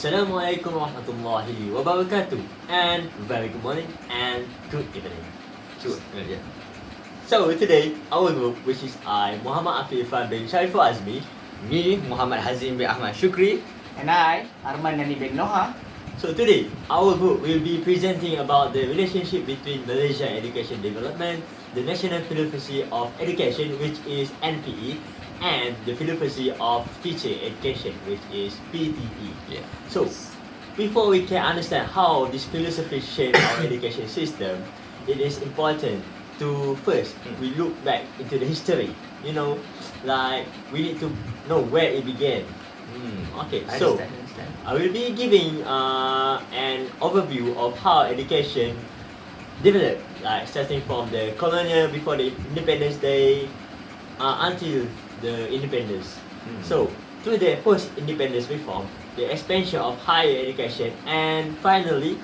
Assalamualaikum warahmatullahi wabarakatuh, and very good morning and good evening. Yeah. So today our group, which is I, Muhammad Afif bin Shariful Azmi, Me, Muhammad Hazeem bin Ahmad Shukri. And I, Arman Dani bin Nohha. So today our group will be presenting about the relationship between Malaysia Education Development, the National Philosophy of Education, which is NPE, and the Philosophy of Teacher Education, which is PTE. Yeah. So before we can understand how this philosophy shapes our education system, it is important to first we look back into the history. You know, like we need to know where it began. Okay, I so understand. I will be giving an overview of how education developed, like starting from the colonial before the Independence Day until the independence. So through the post-independence reform, the expansion of higher education, and finally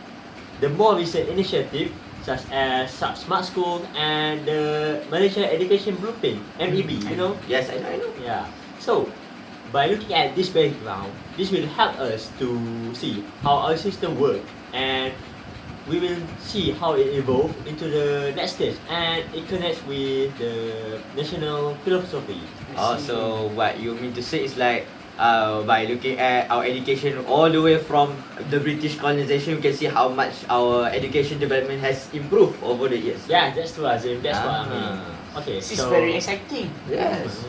the more recent initiative such as smart schools and the Malaysia Education Blueprint (MEB). You know? Yes, I know. Yeah. So by looking at this background, this will help us to see how our system works, and we will see how it evolved into the next stage, and it connects with the national philosophy. So what you mean to say is like by looking at our education all the way from the British colonization, we can see how much our education development has improved over the years. Yeah, that's true, Azim. That's what I mean. Okay, This is so very exciting. Yes.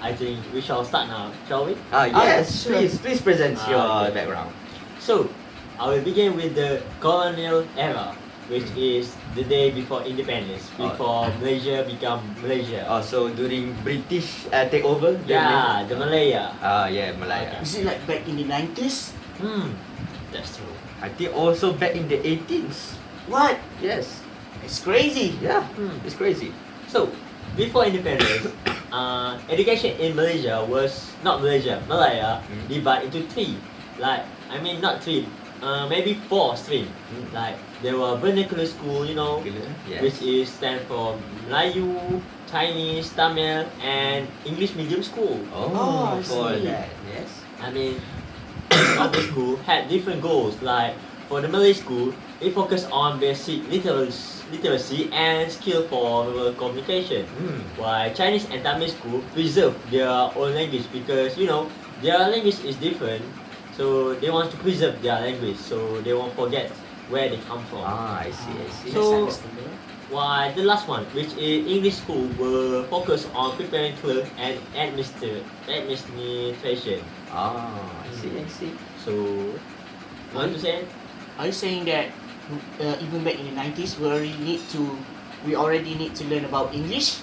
I think we shall start now, shall we? Yes. Sure. Please present your Okay. background. So, I will begin with the colonial era, which is the day before independence, before Malaysia become Malaysia. So during British takeover. Yeah, the Malaya. Malaya. Is it like back in the 90s? That's true. I think also back in the 18s. What? Yes. It's crazy. Yeah. It's crazy. So, before independence, education in Malaysia was Malaya, divided into three. Not three, maybe four streams. Like there were vernacular school, you know, Yes. which is stand for Melayu, Chinese, Tamil, and English medium school. Oh, I for see. that. Yes. I mean, each of the school had different goals. Like for the Malay school, it focused on basic literacy and skill for verbal communication. While Chinese and Tamil school preserve their own language because you know their language is different, so they want to preserve their language, so they won't forget where they come from. I see. So- That's understandable. While the last one, which is English school, were focused on preparing clerks and administration. I see. So, you want to say? Are you saying that even back in the 90s, we already need to learn about English?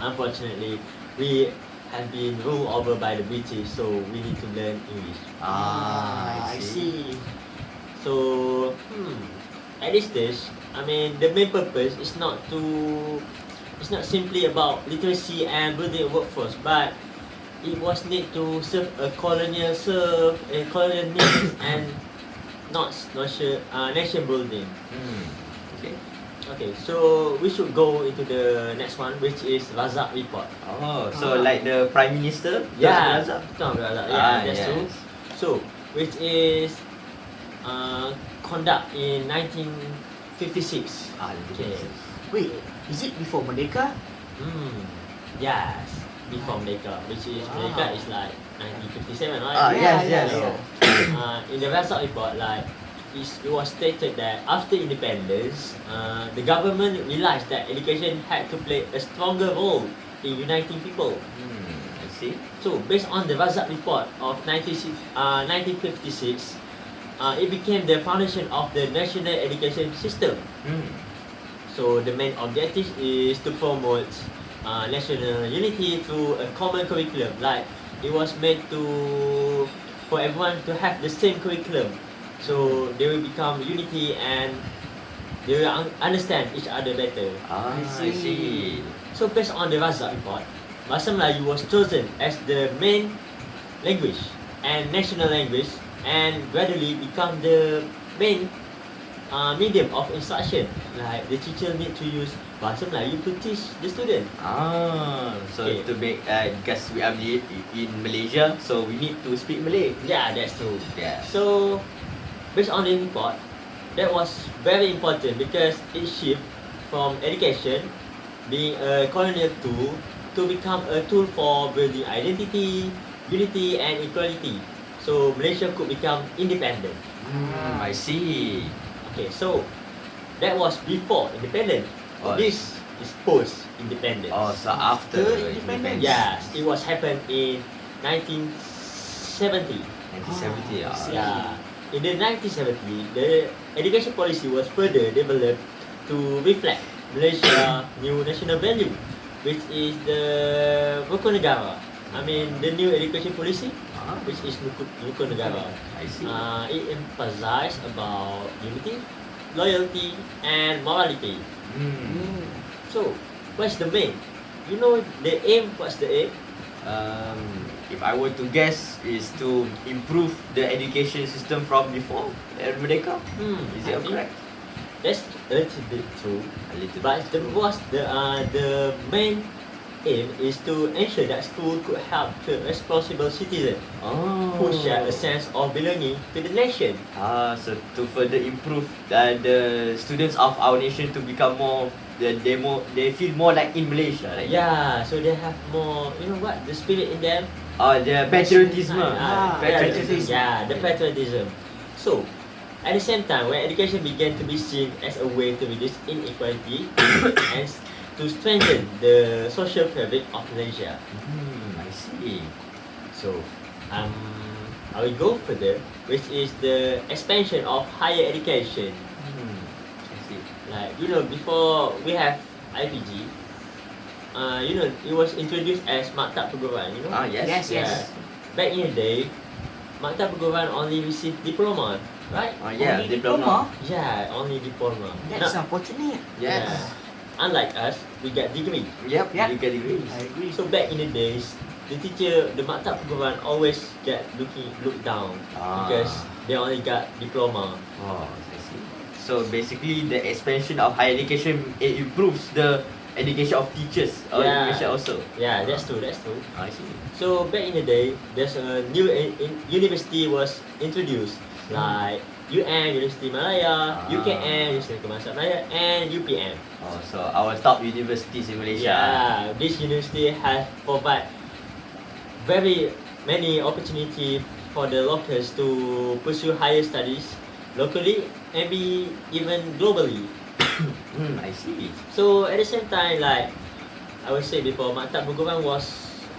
Unfortunately, we have been ruled over by the British, so we need to learn English. I see. So, at this stage, I mean, the main purpose is not simply about literacy and building a workforce, but it was need to serve a colonial needs and not nation building. Okay. Okay, so we should go into the next one, which is Razak report. So like the Prime Minister? Yeah, Razak? Razak. That's true. Yes. So, which is conduct in 1956. Okay. Wait, is it before Merdeka? Yes, before Merdeka, which is Merdeka is like 1957, right? Yes. So, in the Razak report, like it was stated that after independence, the government realized that education had to play a stronger role in uniting people. I see. So, based on the Razak report of 1956, it became the foundation of the national education system. So, the main objective is to promote national unity through a common curriculum. Like, it was made for everyone to have the same curriculum. So, they will become unity and they will understand each other better. I see. So based on the Razak report, Bahasa Melayu was chosen as the main language and national language, and gradually become the main medium of instruction. Like the teacher need to use bahasa Melayu to teach the student. So Okay. to make because we are in Malaysia, so we need to speak Malay. Yeah, that's true. Yeah. So, based on the report, that was very important because it shift from education being a colonial tool to become a tool for building identity, unity, and equality. So Malaysia could become independent. I see. Okay, so that was before independent. Oh. This is post independent. Oh, so after Independence. Yes, it was happened in 1970. 1970. Yeah. In the 1970, the education policy was further developed to reflect Malaysia's new national value, which is the Rukun Negara. I mean, the new education policy, which is Rukun Negara. I see. It emphasized about unity, loyalty, and morality. So, what's the main? You know the aim. What's the aim? If I were to guess, is to improve the education system from before Merdeka. Is I it think correct? That's a little bit true. A little But bit. the main aim is to ensure that school could help the responsible citizen who share a sense of belonging to the nation. So to further improve the students of our nation to become more, they feel more like in Malaysia, like Yeah, so they have more, you know what, the spirit in them. the patriotism. Patriotism. Yeah, the patriotism. So, at the same time, when education began to be seen as a way to reduce inequality and to strengthen the social fabric of Malaysia. I see. So, I will go further, which is the expansion of higher education. I see. Like, you know, before we have IPG, you know, it was introduced as Maktab Perguruan, you know? Yes. Yes. Back in the day, Maktab Perguruan only received diploma, right? Yeah, Only diploma. Yeah, only diploma. That's Now, unfortunate. Yes. unlike us, we get degree. Yep. Yeah. You get degrees. I agree. So back in the days, the Maktab Perguruan always get looked down because they only got diploma. I see. So basically, the expansion of higher education, it improves the education of teachers in Yeah. Malaysia also. Yeah, that's true. That's true. I see. So back in the day, there's a new university was introduced, like University Malaya, UKM, University Kebangsaan Malaya, and UPM. So our top universities in Malaysia. Yeah, this university has provide very many opportunity for the locals to pursue higher studies locally and be even globally. I see. So at the same time, like I would say before, Maktab Perguruan was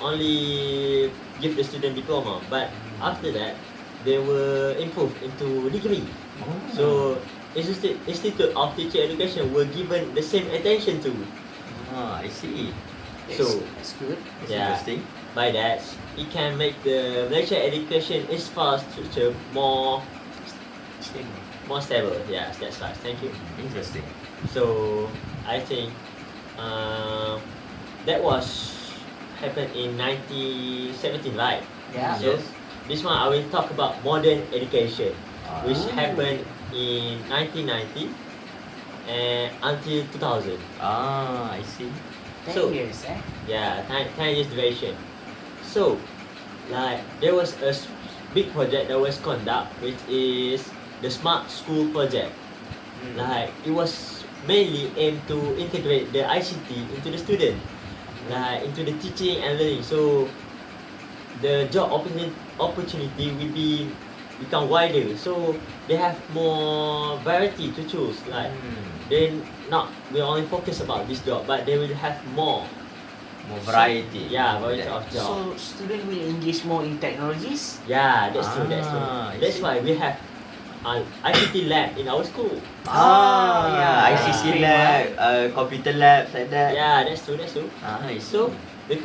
only give the student diploma, but after that, they were improved into degree. So Institute of Teacher Education were given the same attention to. I see. That's good. That's Yeah. interesting. By that, it can make the Malaysia education infrastructure more stable. Yes, that's right. Thank you. Interesting. So I think that was happened in 1917, right? Yeah. So Yes. this one I will talk about modern education, which Oh. happened in 1990 and until 2000. I see. 10 So- years, Yeah, 10 years duration. So, like there was a big project that was conducted, which is the Smart School project. Like it was mainly aimed to integrate the ICT into the student, like into the teaching and learning. So the job opportunity will become wider. So they have more variety to choose. Like they will only focus about this job, but they will have more. More variety. Yeah, variety of job. So student will engage more in technologies. Yeah, that's true. That's true. I That's see. why we have ICT lab in our school. Yeah. ICC lab, computer labs like that. Yeah, that's true. That's true. I see. So the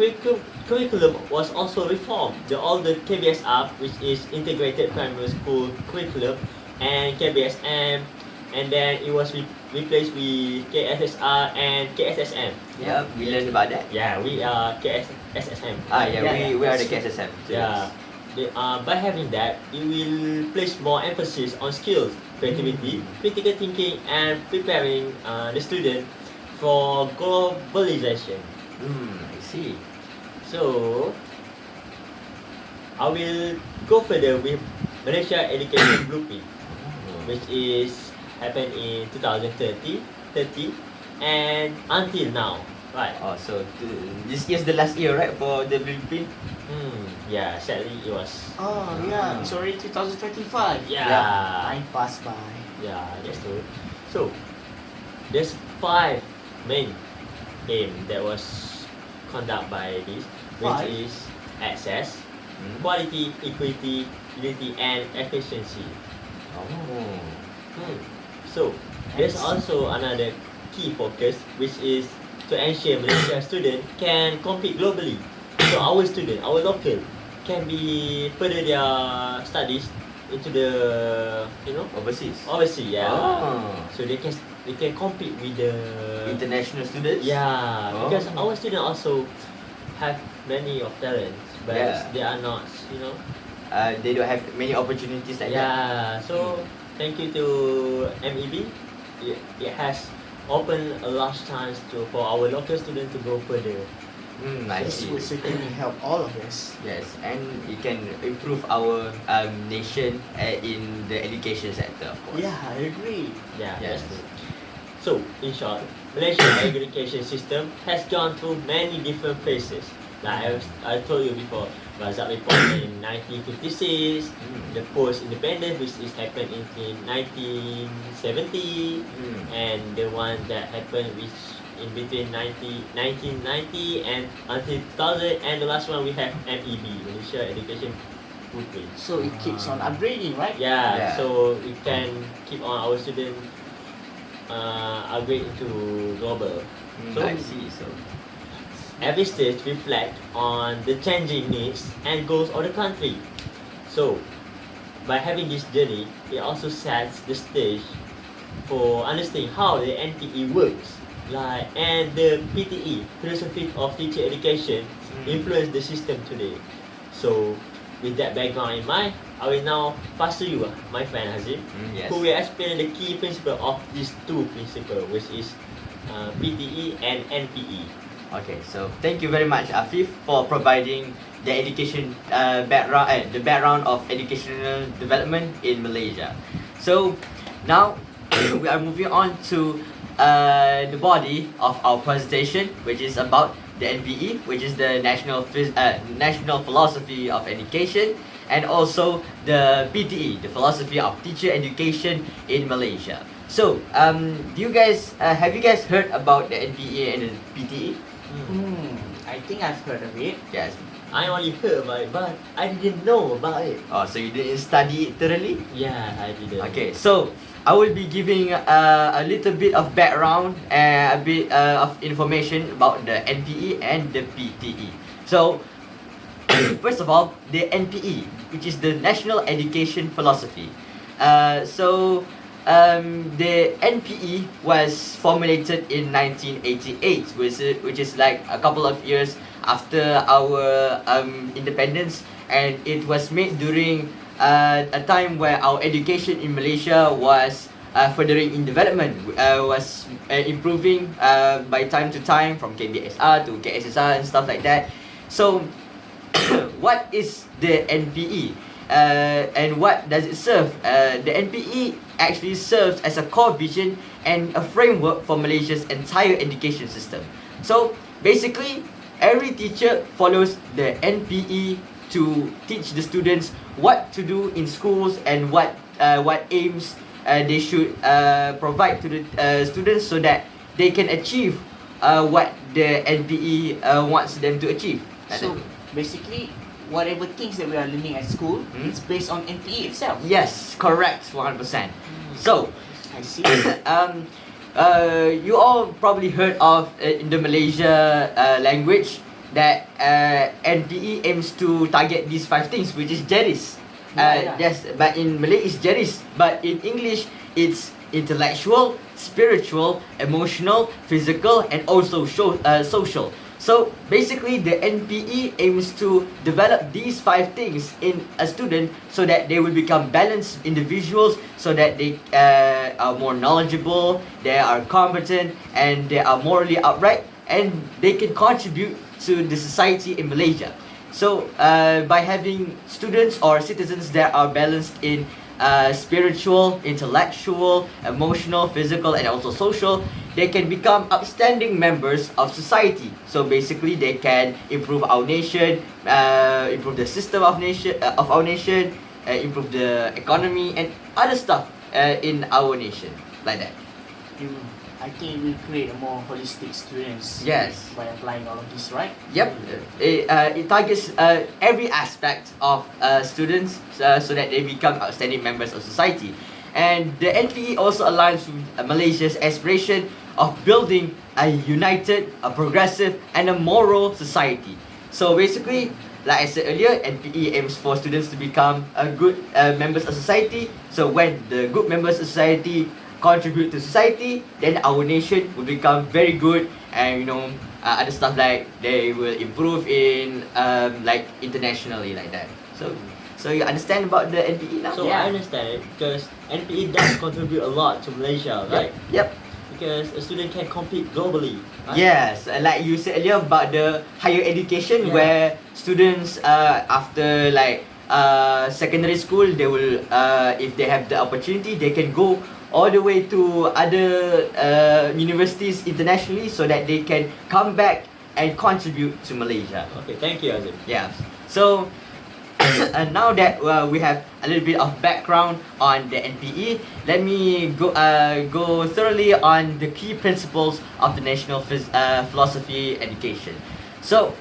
curriculum was also reformed. The older KBSR, which is Integrated Primary School Curriculum, and KBSM, and then it was replaced with KSSR and KSSM. Yeah, we learned about that. Yeah, we are KSSM. Yeah, Yeah, we are the that's KSSM. Yeah. by having that, it will place more emphasis on skills, creativity, critical thinking, and preparing the student for globalization. I see. So, I will go further with Malaysia Education Blueprint, which is happened in 2030, and until now, right? Oh, so this is the last year, right, for the blueprint? Yeah, sadly it was. Oh yeah, it's already 2025. Yeah. Time passed by. Yeah, that's true. So, there's 5 main aim that was conducted by this, which 5? is access, quality, equity, unity, and efficiency. Oh. So, there's also another key focus, which is to ensure Malaysia students can compete globally. So our student, our local, can be further their studies into the Overseas. overseas. Yeah. Oh. So they can compete with the International students? Yeah, because Oh. our students also have many of talents, but Yeah. they are not, They don't have many opportunities like that. Yeah, so thank you to MEB. It has opened a large chance for our local students to go further. I This see. will certainly help all of us. Yes, and it can improve our nation in the education sector, of course. Yeah, I agree. Yeah, Yes. that's true. So, in short, Malaysian education system has gone through many different phases. Like I told you before, Razak report in 1956, the post-independence which is happened in 1970, and the one that happened which in between 1990 and until 2000, and the last one we have MEB, Malaysia Education Blueprint. So it keeps on upgrading, right? Yeah, Yeah. so we can keep on our student upgrade into global. So I see. So every stage reflect on the changing needs and goals of the country. So by having this journey, it also sets the stage for understanding how the NPE works, and the PTE, philosophy of teacher education, influence the system today. So with that background in mind, I will now pass to you, my friend Hazeem, yes. who will explain the key principle of these two principles, which is PTE and NPE. Okay, so thank you very much, Afif, for providing the education background, the background of educational development in Malaysia. So now we are moving on to the body of our presentation, which is about the NPE, which is the National Philosophy of Education, and also the PTE, the Philosophy of Teacher Education in Malaysia. So, do you guys have you guys heard about the NPE and the PTE? I think I've heard of it. Yes. I only heard about it, but I didn't know about it. Oh, so you didn't study it thoroughly? Yeah, I didn't. Okay, so I will be giving a little bit of background and a bit of information about the NPE and the PTE. So, first of all, the NPE, which is the National Education Philosophy. The NPE was formulated in 1988, which is like a couple of years after our independence, and it was made during a time where our education in Malaysia was furthering in development, was improving by time to time from KBSR to KSSR and stuff like that. So, what is the NPE? And what does it serve? The NPE actually serves as a core vision and a framework for Malaysia's entire education system. So basically, every teacher follows the NPE to teach the students what to do in schools and what aims they should provide to the students so that they can achieve what the NPE wants them to achieve. So basically, whatever things that we are learning at school, it's based on NPE itself. Yes, correct, 100%. So, I see. you all probably heard of in the Malaysia language that NPE aims to target these 5 things, which is JERIS. Yes, but in Malay it's JERIS, but in English it's intellectual, spiritual, emotional, physical, and also social. So basically, the NPE aims to develop these 5 things in a student so that they will become balanced individuals, so that they are more knowledgeable, they are competent, and they are morally upright, and they can contribute to the society in Malaysia. So by having students or citizens that are balanced in spiritual, intellectual, emotional, physical, and also social, they can become upstanding members of society. So basically, they can improve our nation, improve the system of our nation, improve the economy and other stuff in our nation, like that. I think we create a more holistic students. Yes. By applying all of this, right? Yep, it targets every aspect of students so that they become outstanding members of society. And the NPE also aligns with Malaysia's aspiration of building a united, a progressive, and a moral society. So basically, like I said earlier, NPE aims for students to become a good members of society. So when the good members of society contribute to society, then our nation will become very good, and other stuff like they will improve in like internationally, like that. So you understand about the NPE now? So I understand it because NPE does contribute a lot to Malaysia, right? Yep. Because a student can compete globally. Right? Yes, like you said earlier about the higher education, where students after like secondary school, they will if they have the opportunity, they can go all the way to other universities internationally, so that they can come back and contribute to Malaysia. Okay, thank you, Azim. Yeah. So and now that we have a little bit of background on the NPE, let me go thoroughly on the key principles of the national philosophy education. So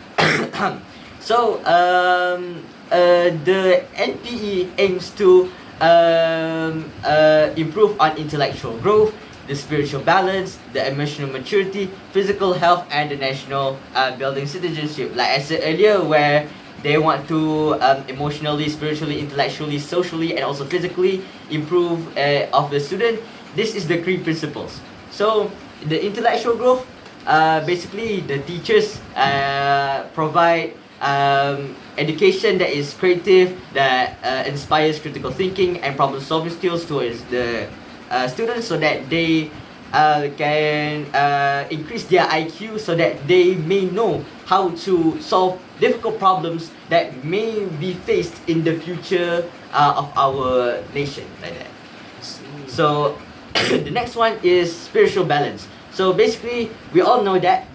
the NPE aims to improve on intellectual growth, the spiritual balance, the emotional maturity, physical health, and the national building citizenship. Like I said earlier, where they want to emotionally, spiritually, intellectually, socially, and also physically improve of the student. This is the three principles. So the intellectual growth, basically the teachers provide education that is creative, that inspires critical thinking and problem solving skills towards the students, so that they can increase their IQ, so that they may know how to solve difficult problems that may be faced in the future of our nation, like that. So the next one is spiritual balance. So basically, we all know that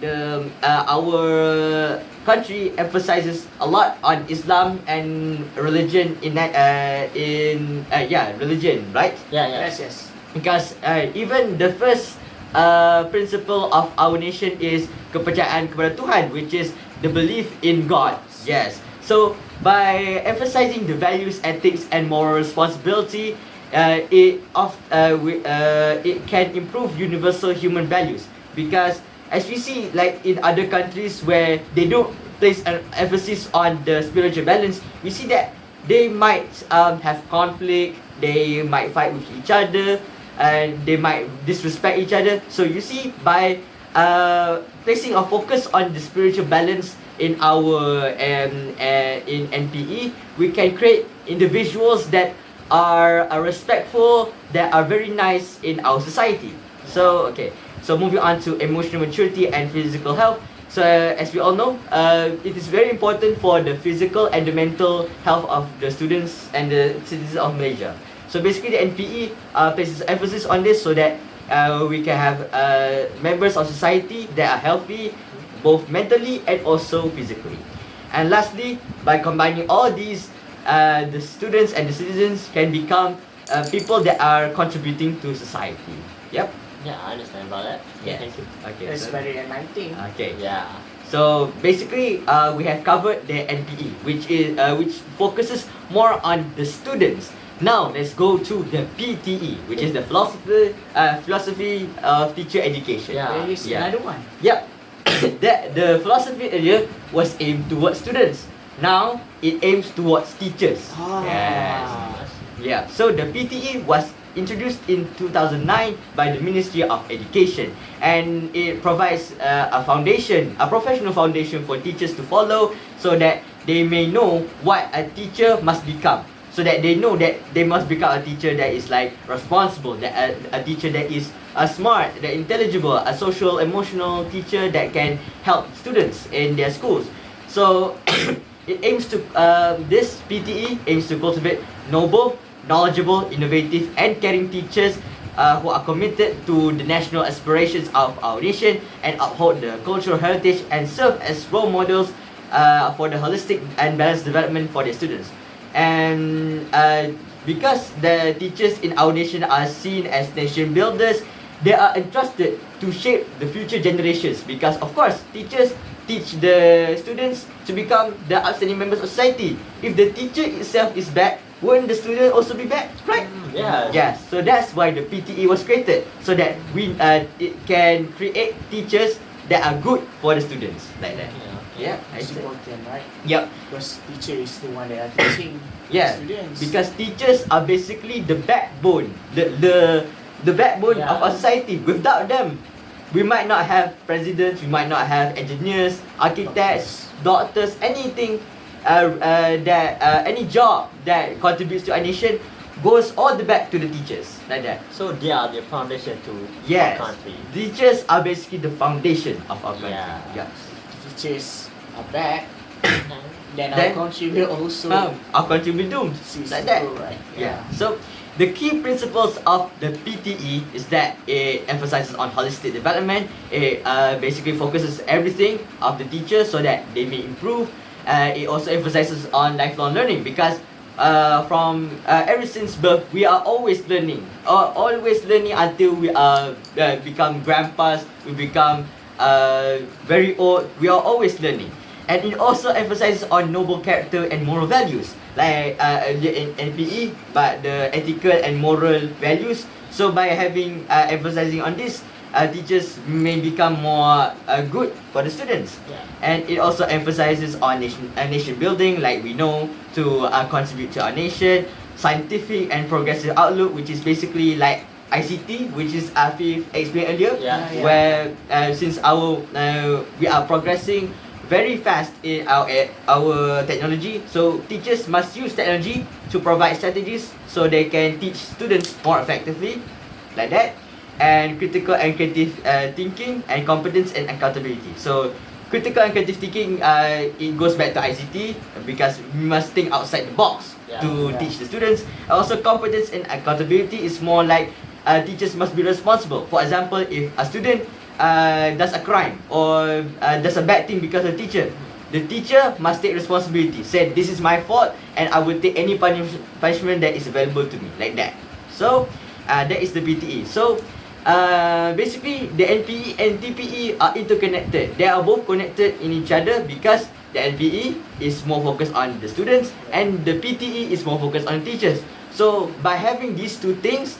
our country emphasizes a lot on Islam and religion in that religion, right? Yes. Because even the first principle of our nation is kepercayaan kepada Tuhan, which is the belief in God. Yes. So by emphasizing the values, ethics, and moral responsibility, it can improve universal human values. Because as we see, like in other countries where they don't place an emphasis on the spiritual balance, we see that they might have conflict, they might fight with each other, and they might disrespect each other. So you see, by placing a focus on the spiritual balance in our in NPE, we can create individuals that are respectful, that are very nice in our society. So moving on to emotional maturity and physical health. So as we all know, it is very important for the physical and the mental health of the students and the citizens of Malaysia. So basically, the NPE places emphasis on this, so that we can have members of society that are healthy, both mentally and also physically. And lastly, by combining all these, the students and the citizens can become people that are contributing to society. Yep. Yeah, I understand about that. Yes. Thank you. Okay. That's very enlightening. Okay. Yeah. So basically, we have covered the NPE, which focuses more on the students. Now let's go to the PTE, which is the philosophy of teacher education. Yeah. There is another one. Yep. the philosophy earlier was aimed towards students. Now it aims towards teachers. Ah. Yes. Yeah. So the PTE was introduced in 2009 by the Ministry of Education, and it provides a foundation, a professional foundation for teachers to follow, so that they may know what a teacher must become. So that they know that they must become a teacher that is like responsible, that a teacher that is smart, that intelligible, a social emotional teacher that can help students in their schools. So it aims to this PTE aims to cultivate noble, knowledgeable, innovative, and caring teachers who are committed to the national aspirations of our nation and uphold the cultural heritage and serve as role models for the holistic and balanced development for their students. And because the teachers in our nation are seen as nation builders, they are entrusted to shape the future generations, because of course teachers teach the students to become the outstanding members of society. If the teacher itself is bad, won't the student also be bad, right? Yeah. Yes, so that's why the PTE was created, so that we it can create teachers that are good for the students, like that. Yeah, I It's see. important, right? Yep. Because teacher is the one that are teaching Yeah, students. because teachers are basically the backbone, the backbone of our society. Without them, we might not have presidents, we might not have engineers, architects, doctors, anything any job that contributes to our nation goes all the back to the teachers, like that. So they are the foundation to Yes, our country. teachers are basically the foundation of our country. Yeah. Yeah. Teachers are bad, then Then- our country will also Our country will doomed, cease like to that. grow, right? Yeah. So the key principles of the PTE is that it emphasizes on holistic development. It basically focuses everything of the teacher so that they may improve. It also emphasizes on lifelong learning, because from ever since birth we are always learning, always learning until we become grandpas, we become very old. We are always learning. And it also emphasizes on noble character and moral values, like earlier in NPE, but the ethical and moral values. So by having emphasizing on this, teachers may become more good for the students. Yeah. And it also emphasizes on nation building, like we know, to contribute to our nation, scientific and progressive outlook, which is basically like ICT, which is Afif explained earlier, Yeah. where since we are progressing very fast in our technology, so teachers must use technology to provide strategies so they can teach students more effectively, like that. And critical and creative thinking and competence and accountability. So critical and creative thinking, it goes back to ICT, because we must think outside the box to teach the students. Also competence and accountability is more like teachers must be responsible. For example, if a student does a crime or does a bad thing because of the teacher must take responsibility. Say, this is my fault and I will take any punishment that is available to me, like that. So that is the PTE. So basically the NPE and TPE are interconnected. They are both connected in each other, because the NPE is more focused on the students and the PTE is more focused on the teachers. So by having these two things,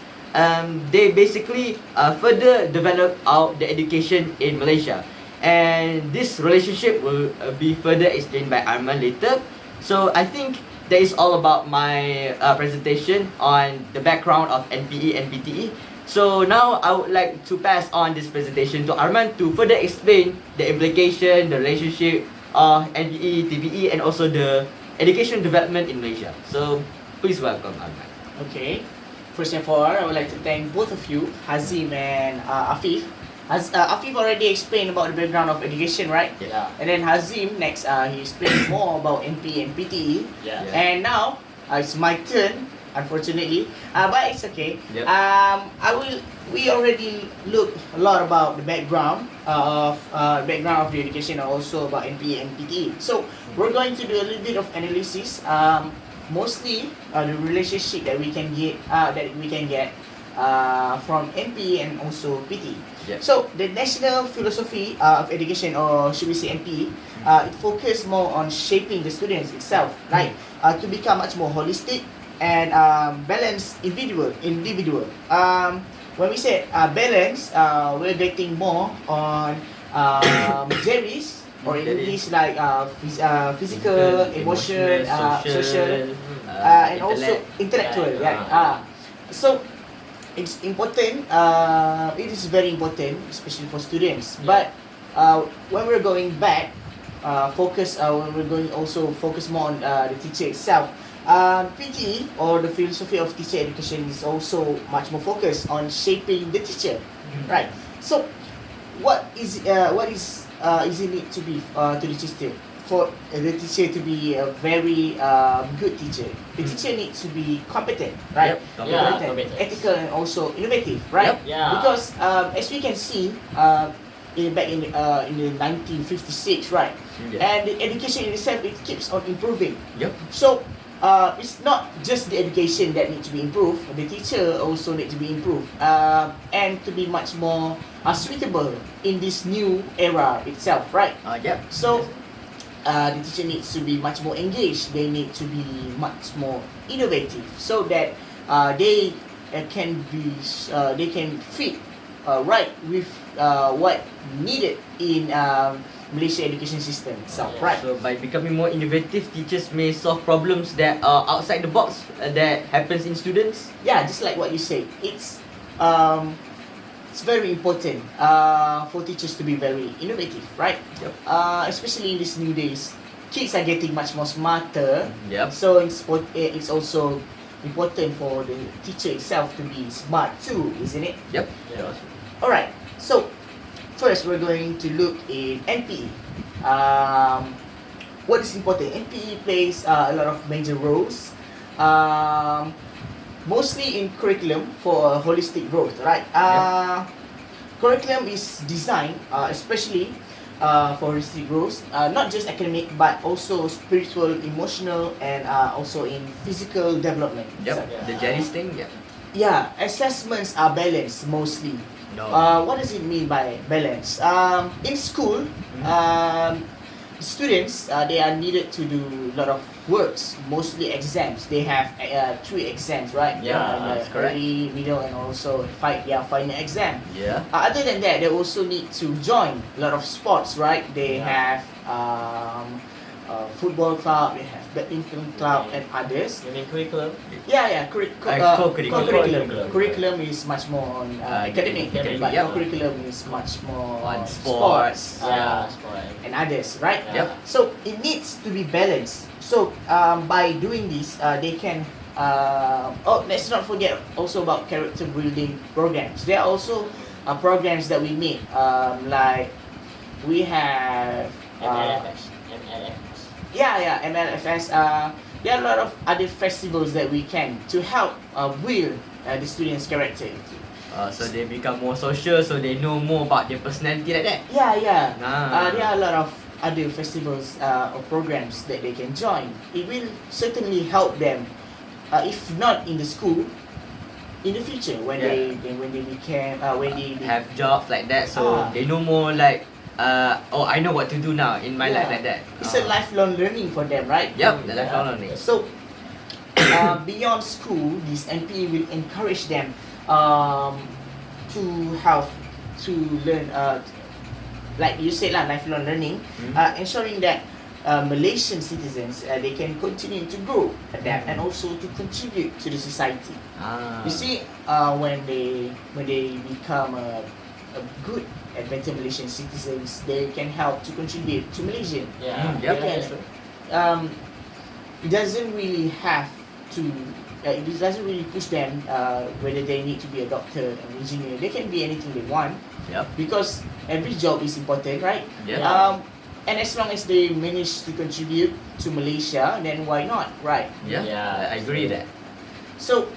they basically further develop the education in Malaysia. And this relationship will be further explained by Arman later. So I think that is all about my presentation on the background of NPE and PTE. So now I would like to pass on this presentation to Arman to further explain the implication, the relationship of NPE, TPE, and also the education development in Malaysia. So please welcome Arman. Okay. First and foremost, I would like to thank both of you, Hazeem and Afif. Afif already explained about the background of education, right? Yeah. And then Hazeem next, he explained more about NPE and PTE. Yeah. And now it's my turn, unfortunately, but it's okay. Yep. We already looked a lot about the background of the education, and also about NPE and PTE. So we're going to do a little bit of analysis. Mostly the relationship that we can get from NPE and also PTE. Yep. So the national philosophy of education, or should we say NPE, it focuses more on shaping the students itself, right? To become much more holistic and balanced individual. When we say balance, we're getting more on Jerry's, or in English like physical, emotion, social, and also intellectual, right? So it's important. It is very important, especially for students. Yeah. But when we're going back, when we're going also focus more on the teacher itself. PTE or the philosophy of teacher education is also much more focused on shaping the teacher, right? So, what is it need to be to the teacher for the teacher to be a very good teacher? The teacher needs to be competent, right? Yep, Yeah, Competent, competent. ethical, and also innovative, right? Yep. Yeah. Because as we can see, back in the 1956, right? Yeah. And the education in itself, it keeps on improving. Yep. So it's not just the education that needs to be improved. The teacher also need to be improved and to be much more suitable in this new era itself, right? Yep. So the teacher needs to be much more engaged. They need to be much more innovative so that they can fit right with what needed in Malaysia education system itself, Yes. right? So by becoming more innovative, teachers may solve problems that are outside the box that happens in students. Yeah, just like what you said, it's very important for teachers to be very innovative, right? Yep. Especially in these new days, kids are getting much more smarter. Yep. So it's also important for the teacher itself to be smart too, isn't it? Yep. Yeah. Alright, so first we're going to look in NPE. What is important? NPE plays a lot of major roles, mostly in curriculum for holistic growth, right? Curriculum is designed especially for holistic growth, not just academic but also spiritual, emotional, and also in physical development. Yep. So, The Janice thing. Yep. yeah, assessments are balanced mostly. No. What does it mean by balance? In school, students they are needed to do a lot of works, mostly exams. They have 3 exams, right? Yeah, that's correct. Early, middle, and also final exam. Yeah. Other than that, they also need to join a lot of sports, right? They Yeah. have football club, they have badminton club, and others. You mean curriculum? Yeah. Co-curriculum. Co-curriculum. Curriculum is much more on academic, academic, but yeah. co-curriculum is much more On sports, Yeah, sport. and others, right? Yeah. Yep. So it needs to be balanced. So by doing this, they can. Let's not forget also about character building programs. There are also programs that we make, like we have. MLFS. MLFS. There are a lot of other festivals that we can to help build the students' character. So they become more social, so they know more about their personality like that. Yeah. Ah. There are a lot of other festivals or programs that they can join. It will certainly help them, if not in the school, in the future when Yeah. they Have jobs like that, so Ah. they know more like, I know what to do now in my life like that. It's a lifelong learning for them, right? Yep, the lifelong learning. So beyond school, this NPE will encourage them to have to learn, like you said lah, lifelong learning, ensuring that Malaysian citizens they can continue to grow, adapt, and also to contribute to the society. Ah. You see, when they become a good and better Malaysian citizens, they can help to contribute to Malaysia. Yeah. Yep. They can, it doesn't really have to. It doesn't really push them whether they need to be a doctor, an engineer. They can be anything they want Yep. because every job is important, right? Yeah. And as long as they manage to contribute to Malaysia, then why not, right? Yeah. Yeah. I agree with that. So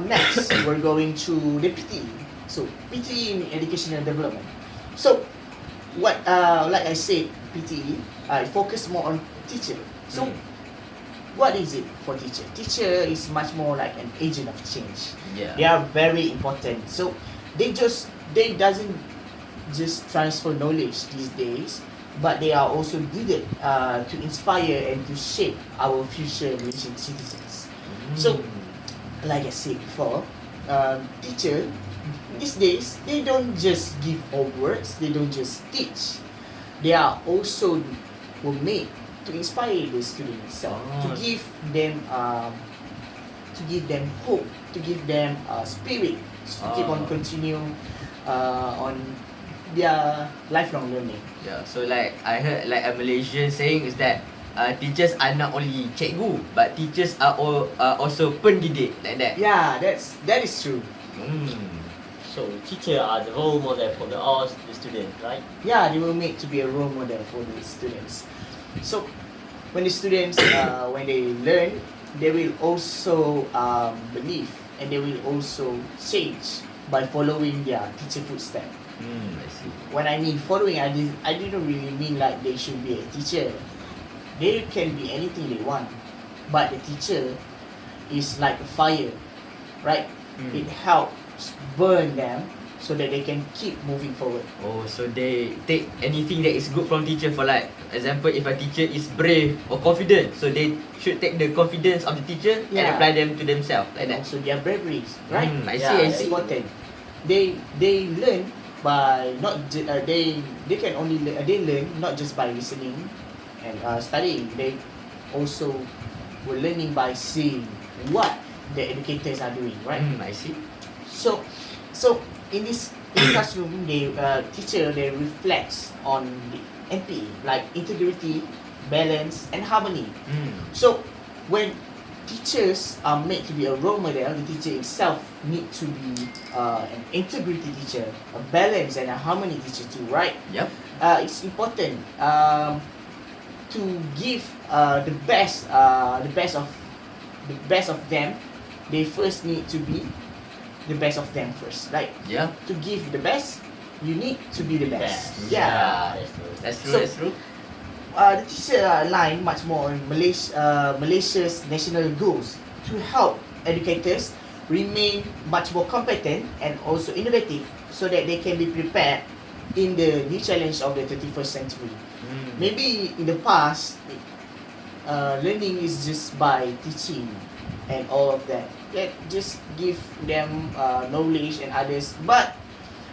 next we're going to the PTE. So PTE in educational development. So what like I said, PTE focus more on teacher. So what is it for teacher? Teacher is much more like an agent of change. Yeah. They are very important. So they doesn't just transfer knowledge these days, but they are also needed to inspire and to shape our future Malaysian citizens. So, like I said before, teacher these days they don't just give homeworks, they don't just teach. They are also were made to inspire the students itself, to Oh. give them to give them hope, to give them spirit to keep on continue on their lifelong learning. Yeah, so like I heard like a Malaysian saying is that teachers are not only cikgu, but teachers are also pendidik, like that. Yeah, that is true. So teacher are the role model for all the students, right? Yeah, they were made to be a role model for the students. So when the students when they learn, they will also believe, and they will also change by following their teacher footsteps. I see. When I mean following, I didn't really mean like they should be a teacher. They can be anything they want, but the teacher is like a fire, right? It helps burn them so that they can keep moving forward. Oh, so they take anything that is good from teacher. For like example, if a teacher is brave or confident, so they should take the confidence of the teacher and Yeah. apply them to themselves, like And that. also their braveries, right? I see, Yeah, I it's see. important. They learn by they can only they learn not just by listening and studying. They also were learning by seeing what the educators are doing, right? I see. So in this classroom, teacher reflects on the NPE like integrity, balance, and harmony. So when teachers are made to be a role model, the teacher itself need to be an integrity teacher, a balance and a harmony teacher too, right? Yep. It's important to give the best of them. They first need to be the best of them first, right? Yeah. To give the best, you need to be the best. Yeah, that's true. That's true. So- That's true. The teacher align much more on Malaysia's national goals to help educators remain much more competent and also innovative, so that they can be prepared in the new challenge of the 21st century. Maybe in the past, learning is just by teaching and all of that. That just give them knowledge and others. But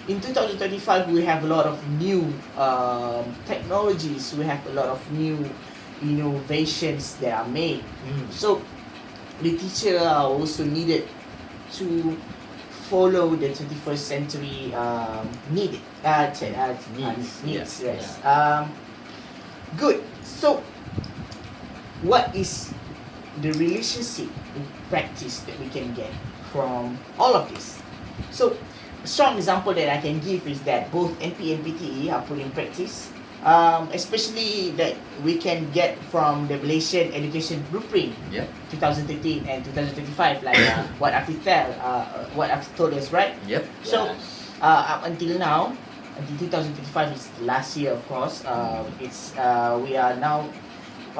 in 2025, we have a lot of new technologies. We have a lot of new innovations that are made. So the teacher are also needed to follow the 21st century needs. Needs, Yes. Good. So, what is the relationship in practice that we can get from all of this? So, a strong example that I can give is that both NPE and PTE are put in practice, especially that we can get from the Malaysian Education Blueprint Yep. 2013 and 2035, like what Afif told us, right? Yep. So, up until now, until 2035 is the last year, of course. We are now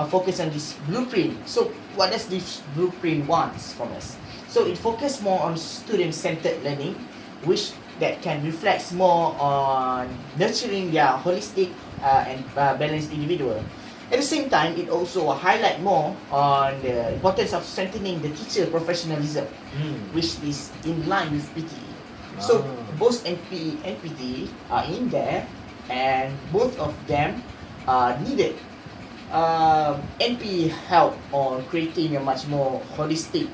focused on this blueprint. So, what does this blueprint wants from us? So, it focuses more on student-centered learning, which that can reflect more on nurturing their holistic and balanced individual. At the same time, it also highlight more on the importance of strengthening the teacher professionalism, which is in line with PTE. So both NPE and PTE are in there, and both of them are needed. NPE help on creating a much more holistic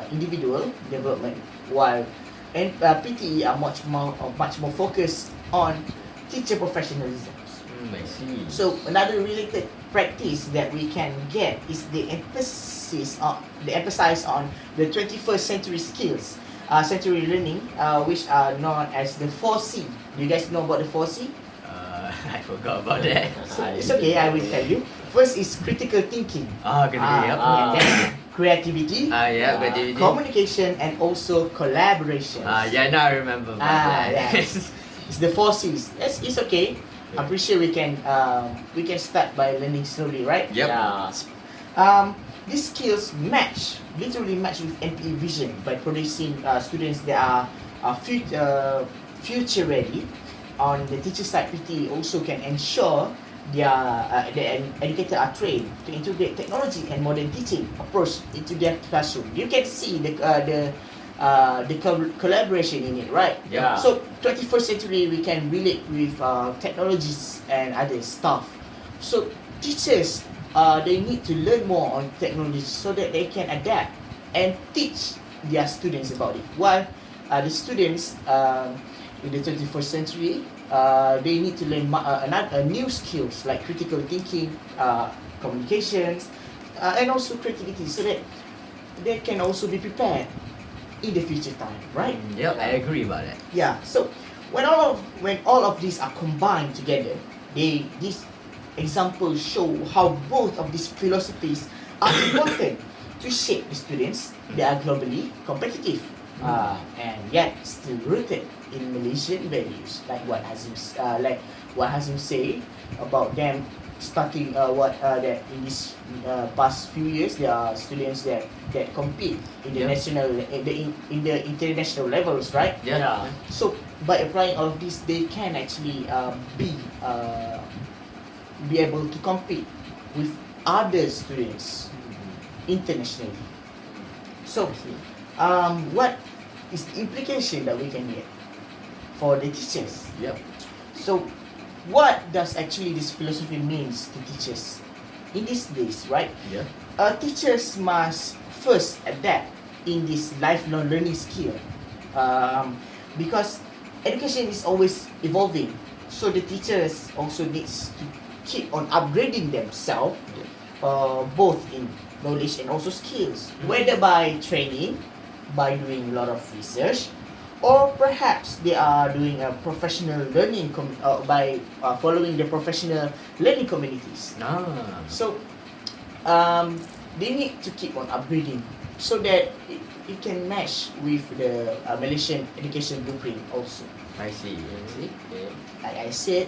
individual development, while PTE are much more focused on teacher professionalism. I see. So another related practice that we can get is the emphasis on the 21st century skills, century learning, which are known as the 4C. Do you guys know about the 4C? I forgot about that. So it's okay, I will tell you. First is critical thinking, Yep. and then creativity, Yeah, creativity. communication, and also collaboration. Yeah, now I remember about that. Yes. It's the 4Cs. Yes, it's okay. I'm pretty sure we can start by learning slowly, right? Yep. Yeah. These skills literally match with NPE vision by producing students that are future ready. On the teacher side, PTE also can ensure the educator are trained to integrate technology and modern teaching approach into their classroom. You can see the collaboration in it, right? Yeah. So 21st century, we can relate with technologies and other stuff. So teachers, they need to learn more on technology so that they can adapt and teach their students about it. While the students in the 21st century, they need to learn new skills like critical thinking, communications, and also creativity, so that they can also be prepared in the future time, right? Yep, I agree about that. Yeah. So when all of these are combined together, these examples show how both of these philosophies are important to shape the students. They are globally competitive, and yet still rooted in Malaysian values, like what Hazeem say about them starting that in this past few years there are students that compete in the Yeah. national in the international levels, right? Yeah. So by applying all of this, they can actually be able to compete with other students internationally. So what is the implication that we can get for the teachers? Yep. So what does actually this philosophy means to teachers in these days, right? Yeah. Teachers must first adapt in this lifelong learning skill, because education is always evolving. So the teachers also needs to keep on upgrading themselves, both in knowledge and also skills, whether by training, by doing a lot of research, or perhaps they are doing a professional learning by following the professional learning communities. So they need to keep on upgrading so that it can match with the Malaysian education blueprint also. I see. Like I said,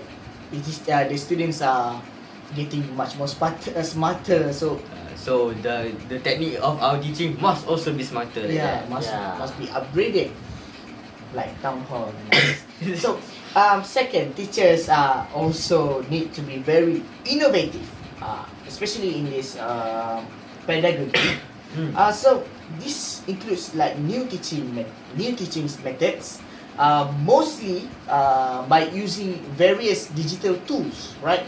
it is the students are getting much more smarter. So So the technique of our teaching must also be smarter. Like yeah, that. must be upgraded, like town hall. So second, teachers also need to be very innovative, especially in this pedagogy. So this includes like new teaching methods, mostly by using various digital tools, right?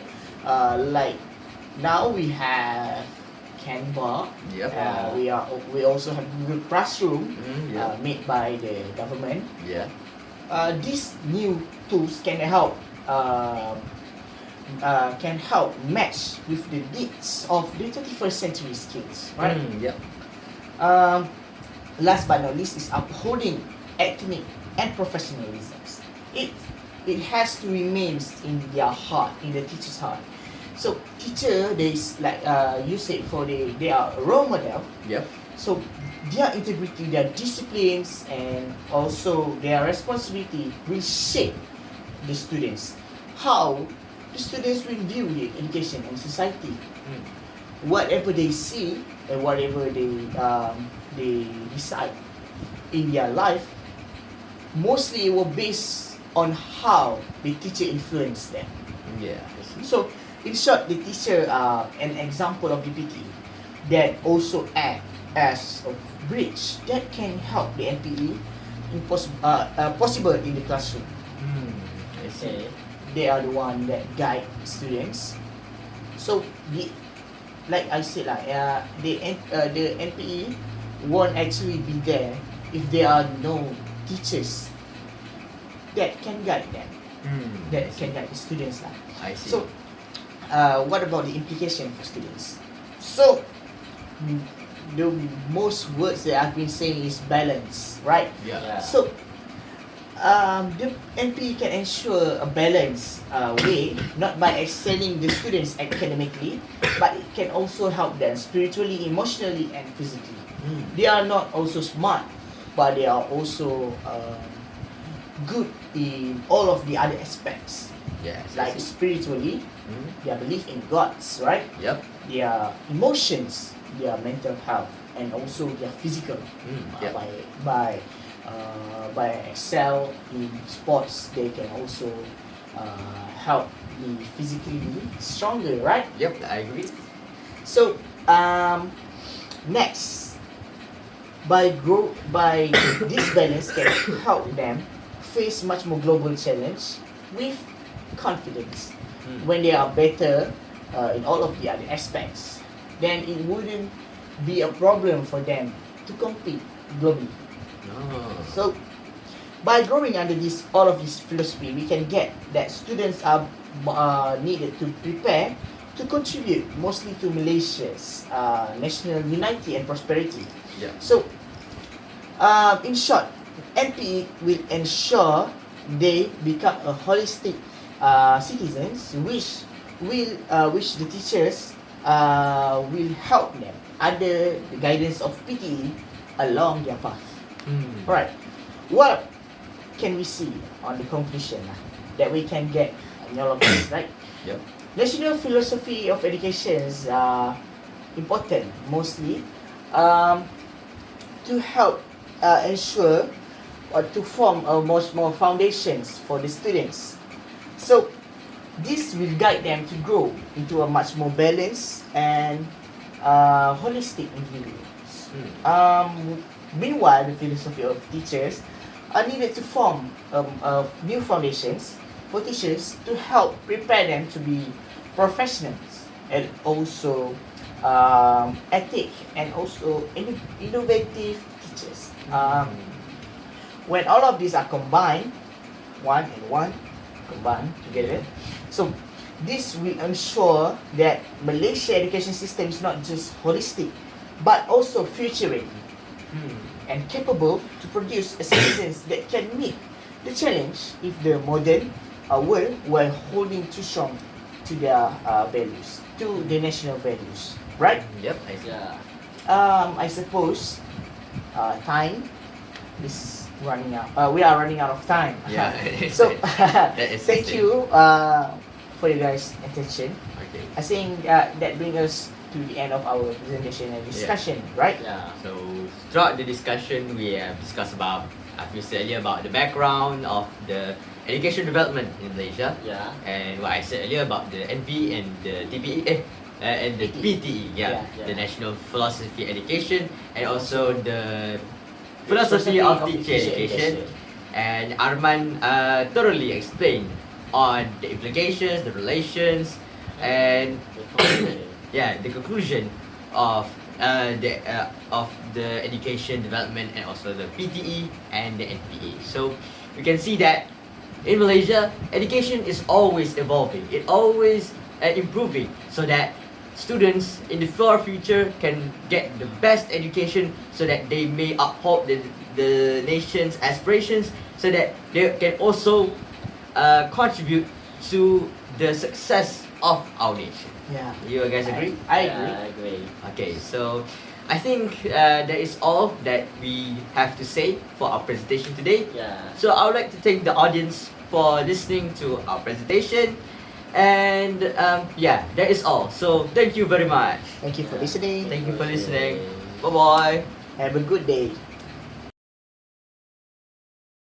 Like now we have Canva. Yep. We also have Google Classroom, Yeah. made by the government. Yeah. These new tools can help match with the needs of the 21st century skills, right? Yep. Last but not least is upholding ethnic and professionalisms. It has to remain in their heart, in the teacher's heart. So teacher, they like you said before, they are a role model. Yep. So their integrity, their disciplines, and also their responsibility will shape the students. How the students will view the education and society. Whatever they see and whatever they decide in their life, mostly it will base on how the teacher influenced them. Yeah. I see. So in short, the teacher are an example of the PTE that also act as a bridge that can help the NPE possible in the classroom. I see. They are the one that guide students. So like I said, the NPE won't actually be there if there are no teachers that can guide them, that can guide the students. I see. So what about the implication for students? So the most words that I've been saying is balance, right? Yeah. So the NPE can ensure a balanced way, not by excelling the students academically, but it can also help them spiritually, emotionally, and physically. They are not also smart, but they are also good in all of the other aspects, Yes. like spiritually, their belief in gods, right? Yep. Their emotions, their mental health, and also their physical. Yep. By excel in sports, they can also help be physically stronger, right? Yep. I agree. So next, by this balance can help them face much more global challenge with confidence. When they are better in all of the other aspects, then it wouldn't be a problem for them to compete globally. Oh. So, by growing under all of this philosophy, we can get that students are needed to prepare to contribute mostly to Malaysia's national unity and prosperity. Yeah. So, in short, NPE will ensure they become a holistic citizens, which the teachers will help them under the guidance of PTE along their path. Right. What can we see on the conclusion that we can get in all of this, right? Yep. National philosophy of education is important mostly to help ensure or to form a much more foundations for the students. So this will guide them to grow into a much more balanced and holistic individuals. Meanwhile, the philosophy of teachers are needed to form new foundations for teachers to help prepare them to be professionals and also ethic and also innovative teachers. When all of these are combined, combined together, so this will ensure that Malaysia education system is not just holistic, but also future ready and capable to produce a citizens that can meet the challenge if the modern world while holding too strong to their values, to the national values, right? Yep. I see. Yeah. I suppose time is running out. We are running out of time. Yeah. So That is thank the you for your guys' attention. Okay. I think that brings us to the end of our presentation and discussion, right? Yeah. So throughout the discussion, we have discussed about, as we said earlier, about the background of the education development in Malaysia, Yeah. and what I said earlier about the NPE and the TPE, and the PTE, Yeah. the National Philosophy Education, and also the Philosophy of Teacher Education. And Arman thoroughly explained on the implications, the relations, and the conclusion of the education development and also the PTE and the NPE. So we can see that in Malaysia, education is always evolving. It always improving, so that students in the far future can get the best education, so that they may uphold the nation's aspirations, so that they can also contribute to the success of our nation. Yeah. You guys agree? I Yeah, agree. I agree. Okay, so I think that is all that we have to say for our presentation today. Yeah. So I would like to thank the audience for listening to our presentation, and that is all. So thank you very much. Thank you for listening. Thank you for listening. Bye bye. Have a good day.